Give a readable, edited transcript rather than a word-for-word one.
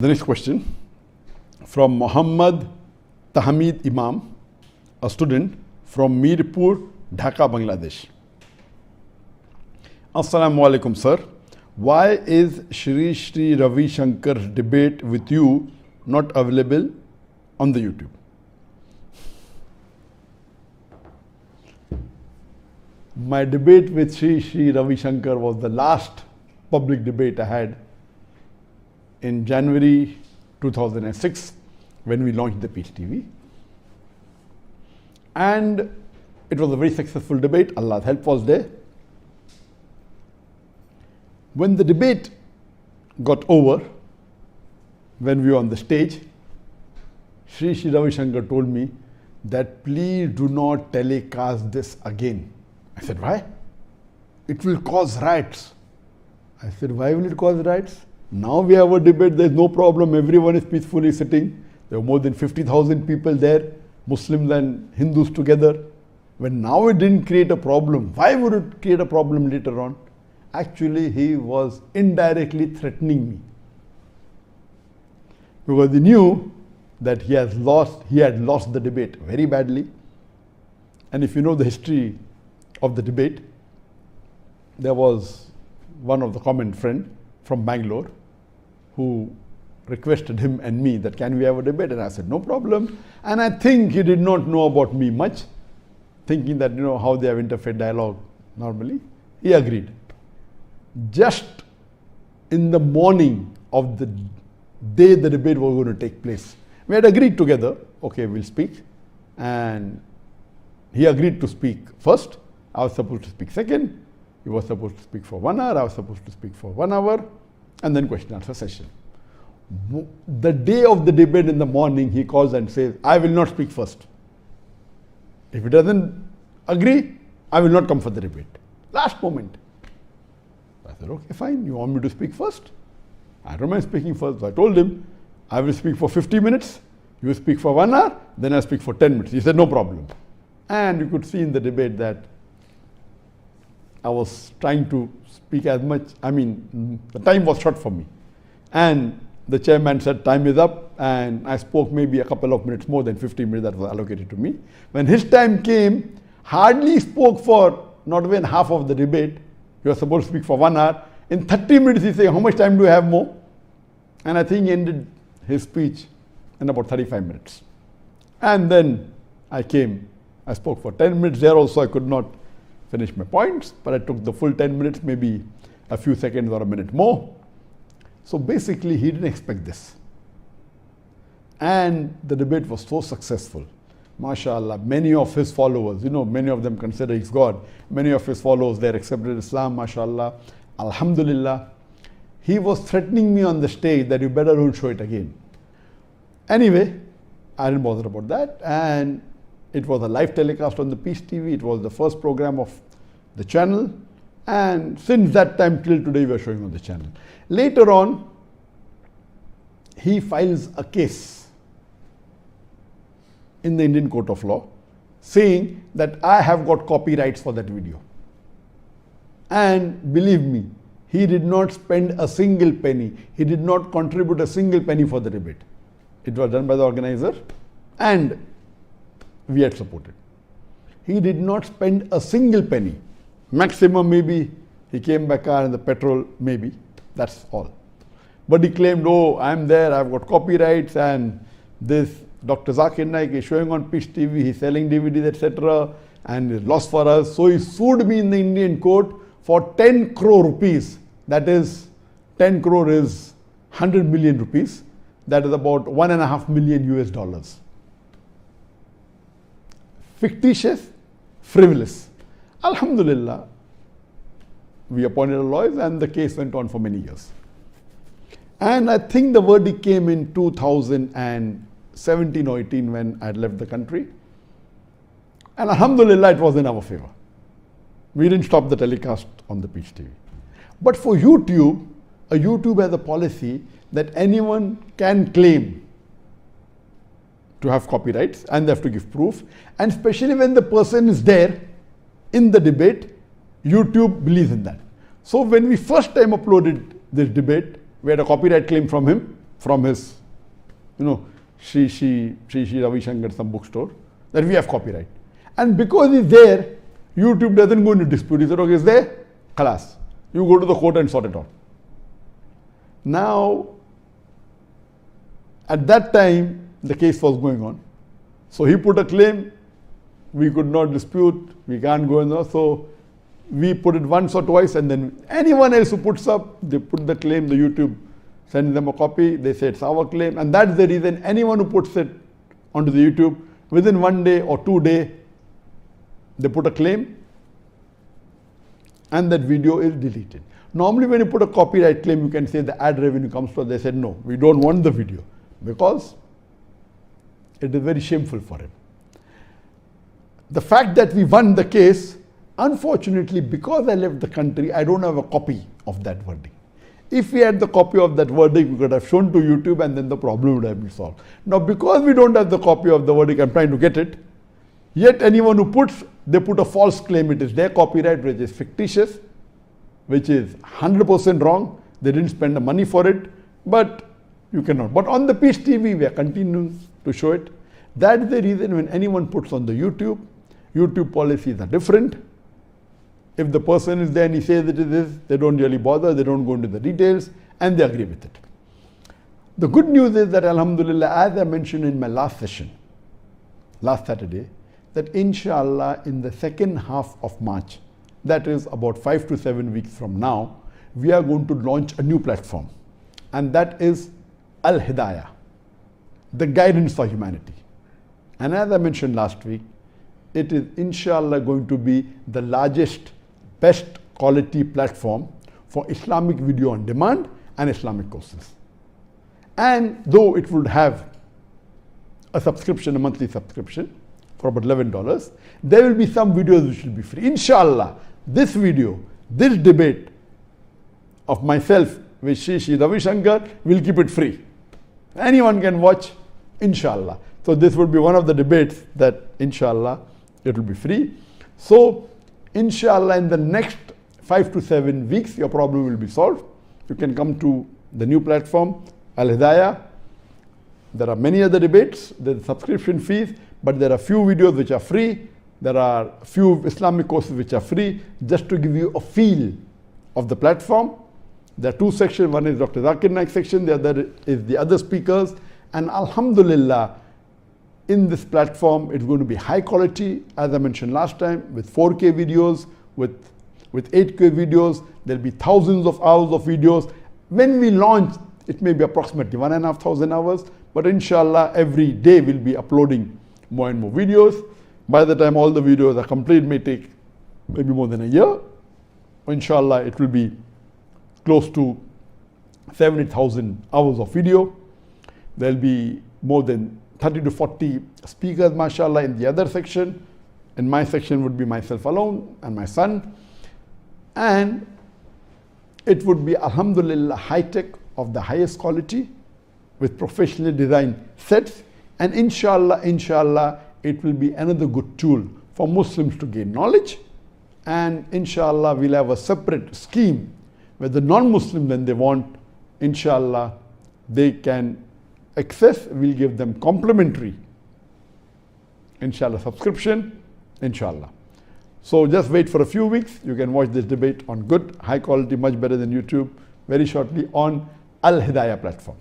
The next question from Muhammad Tahmid Imam, a student from Mirpur, Dhaka, Bangladesh. Assalamu alaikum, sir. Why is Shri Ravishankar's debate with you not available on the YouTube? My debate with Shri Ravishankar was the last public debate I had in January 2006 when we launched the Peace TV. And it was a very successful debate. Allah's help was there. When the debate got over, when we were on the stage, Shri Ravishankar told me that please do not telecast this again. I said, why? It will cause riots. I said, why will it cause riots? Now we have a debate, there is no problem, everyone is peacefully sitting. There were more than 50,000 people there, Muslims and Hindus together. When now it didn't create a problem, why would it create a problem later on? Actually, he was indirectly threatening me. Because he knew that he had lost the debate very badly. And if you know the history of the debate, there was one of the common friend from Bangalore who requested him and me that can we have a debate, and I said no problem. And I think he did not know about me much, thinking that how they have interfaith dialogue normally. He agreed. Just in the morning of the day the debate was going to take place, we had agreed together, okay, we'll speak, and he agreed to speak first. I was supposed to speak second. He was supposed to speak for 1 hour, I was supposed to speak for 1 hour, and then question answer session. The day of the debate in the morning, he calls and says, I will not speak first. If he doesn't agree, I will not come for the debate. Last moment. I said, okay, fine, you want me to speak first? I don't mind speaking first. So I told him, I will speak for 50 minutes, you speak for 1 hour, then I speak for 10 minutes. He said, no problem. And you could see in the debate that I was trying to speak as much, the time was short for me. And the chairman said time is up, and I spoke maybe a couple of minutes more than 15 minutes that was allocated to me. When his time came, hardly spoke for not even half of the debate. He was supposed to speak for 1 hour. In 30 minutes he said, how much time do you have more? And I think he ended his speech in about 35 minutes. And then I came, I spoke for 10 minutes. There also I could not finish my points, but I took the full 10 minutes, maybe a few seconds or a minute more. So basically, he didn't expect this. And the debate was so successful. MashaAllah, many of his followers, many of them consider he's God. Many of his followers, they accepted Islam, MashaAllah. Alhamdulillah. He was threatening me on the stage that you better don't show it again. Anyway, I didn't bother about that. And it was a live telecast on the Peace TV. It was the first program of the channel. And since that time till today, we are showing on the channel. Later on, he files a case in the Indian Court of Law saying that I have got copyrights for that video. And believe me, he did not spend a single penny. He did not contribute a single penny for the debate. It was done by the organizer and we had supported. He did not spend a single penny. Maximum maybe he came by car and the petrol maybe, that's all. But he claimed, oh, I'm there, I've got copyrights, and this Dr. Zakir Naik is showing on Peace TV, he's selling DVDs, etc. and it's lost for us. So he sued me in the Indian court for 10 crore rupees. That is, 10 crore is 100 million rupees. That is about $1.5 million US. Fictitious, frivolous. Alhamdulillah, we appointed a lawyer and the case went on for many years. And I think the verdict came in 2017 or 18 when I had left the country. And Alhamdulillah, it was in our favor. We didn't stop the telecast on the Peace TV. But for YouTube, YouTube has a policy that anyone can claim to have copyrights and they have to give proof. And especially when the person is there in the debate, YouTube believes in that. So when we first time uploaded this debate, we had a copyright claim from him. from his, Shri Ravishankar, some bookstore, that we have copyright. And because it's there, YouTube doesn't go into dispute. He said, okay, it's there, khalas. You go to the court and sort it out. Now, at that time, the case was going on. So he put a claim, we could not dispute, we can't go in there. So we put it once or twice, and then anyone else who puts up, they put the claim, the YouTube sends them a copy, they say it's our claim. And that's the reason anyone who puts it onto the YouTube, within 1 day or 2 days, they put a claim and that video is deleted. Normally when you put a copyright claim, you can say the ad revenue comes to us. They said, no, we don't want the video because it is very shameful for him. The fact that we won the case, unfortunately, because I left the country, I don't have a copy of that verdict. If we had the copy of that verdict, we could have shown to YouTube and then the problem would have been solved. Now, because we don't have the copy of the verdict, I'm trying to get it. Yet anyone who they put a false claim, it is their copyright, which is fictitious, which is 100% wrong. They didn't spend the money for it, but you cannot. But on the Peace TV, we are continuing to show it. That's the reason when anyone puts on the YouTube policies are different. If the person is there and he says it is, they don't really bother, they don't go into the details, and they agree with it. The good news is that, alhamdulillah, as I mentioned in my last session, last Saturday, that inshallah in the second half of March, that is about 5 to 7 weeks from now, we are going to launch a new platform, and that is Al-Hidayah, the guidance for humanity. And as I mentioned last week, it is inshallah going to be the largest, best quality platform for Islamic video on demand and Islamic courses. And though it would have a subscription, a monthly subscription for about $11, there will be some videos which will be free. Inshallah, this video, this debate of myself with Shri Ravishankar, will keep it free. Anyone can watch, inshallah. So this would be one of the debates that inshallah it will be free. So inshallah in the next 5 to 7 weeks your problem will be solved. You can come to the new platform, Al-Hidayah. There are many other debates, there's subscription fees, but there are few videos which are free. There are few Islamic courses which are free, just to give you a feel of the platform. There are 2 sections, one is Dr. Zakir Naik section, the other is the other speakers. And alhamdulillah, in this platform, it's going to be high quality, as I mentioned last time, with 4K videos, with 8K videos. There'll be thousands of hours of videos. When we launch, it may be approximately 1,500 hours, but inshallah, every day we'll be uploading more and more videos. By the time all the videos are complete, it may take maybe more than a year. Inshallah, it will be close to 70,000 hours of video. There'll be more than 30 to 40 speakers, mashallah, in the other section. In my section would be myself alone and my son. And it would be, alhamdulillah, high-tech of the highest quality with professionally designed sets. And inshallah, it will be another good tool for Muslims to gain knowledge. And inshallah, we'll have a separate scheme where the non-Muslim, when they want, inshallah, they can access. We'll give them complimentary, inshallah, subscription, inshallah. So just wait for a few weeks. You can watch this debate on good, high quality, much better than YouTube, very shortly on Al-Hidayah platform.